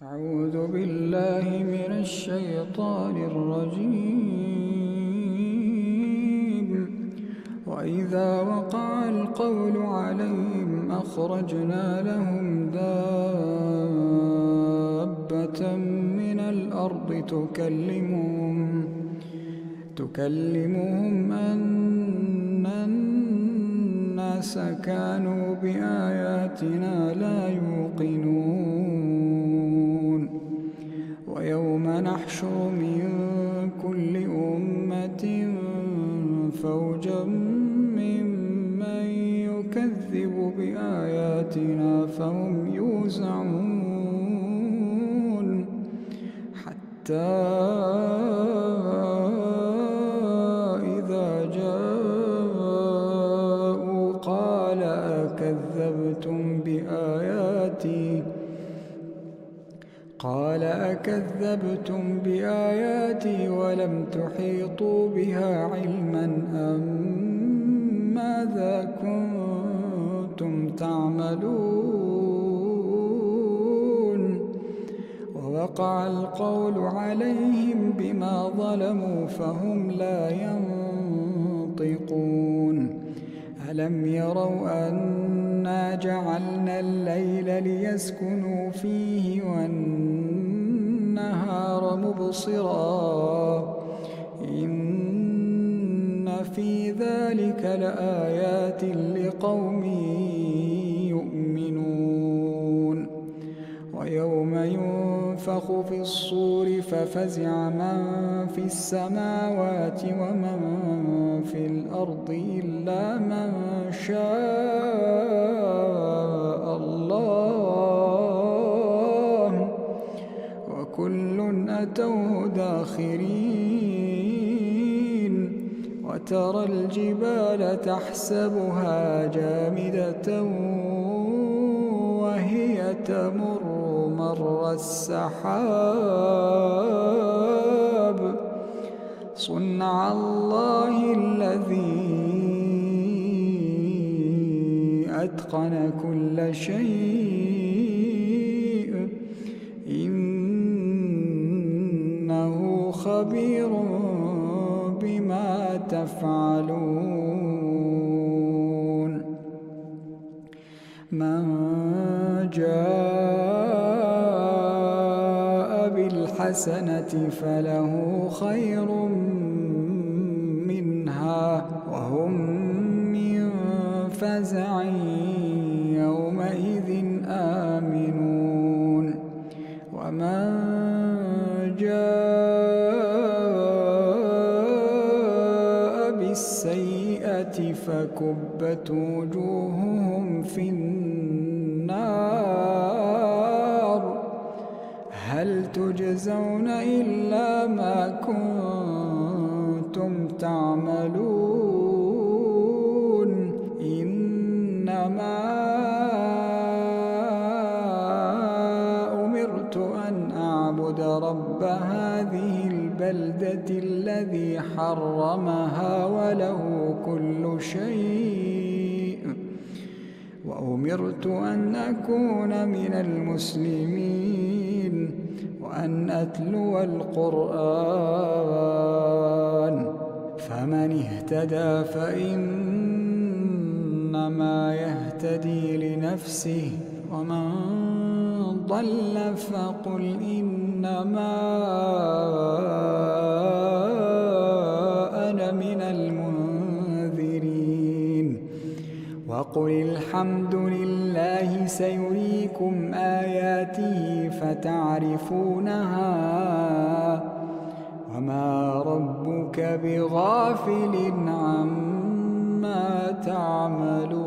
أعوذ بالله من الشيطان الرجيم. وإذا وقع القول عليهم أخرجنا لهم دابة من الأرض تكلمهم أن الناس كانوا بآياتنا لا يوقنون. ويوم نحشر من كل أمة فوجا ممن يكذب بآياتنا فهم يوزعون حتى إذا جاءوا قال أكذبتم بآياتي ولم تحيطوا بها علما أم ماذا كنتم تعملون. ووقع القول عليهم بما ظلموا فهم لا ينطقون. ألم يروا أنا جعلنا الليل ليسكنوا فيه والنهار مبصرا إن في ذلك لآيات لقوم يؤمنون. ويوم ينفخ في الصور ففزع من في السماوات ومن في الأرض إلا من شاء الله وكل أتوه داخرين. وترى الجبال تحسبها جامدة وهي تمر مر السحاب صنع الله الذي أتقن كل شيء إنه خبير بما تفعلون. من جاء بالحسنة فله خير منها وهم من فزع يومئذ آمنون. ومن جاء بالسيئة فكبت وجوههم في النار هل تجزون إلا ما كنتم تعملون. إنما أمرت أن أعبد رب هذه البلدة الذي حرمها وله كل شيء وأمرت أن أكون من المسلمين وأن أتلو القرآن. فمن اهتدى فإنما يهتدي لنفسه ومن ضل فقل إنما أنا من المنذرين. وقل الحمد لله سيريكم آياته فتعرفونها وما ربك بغافل عما تعملون.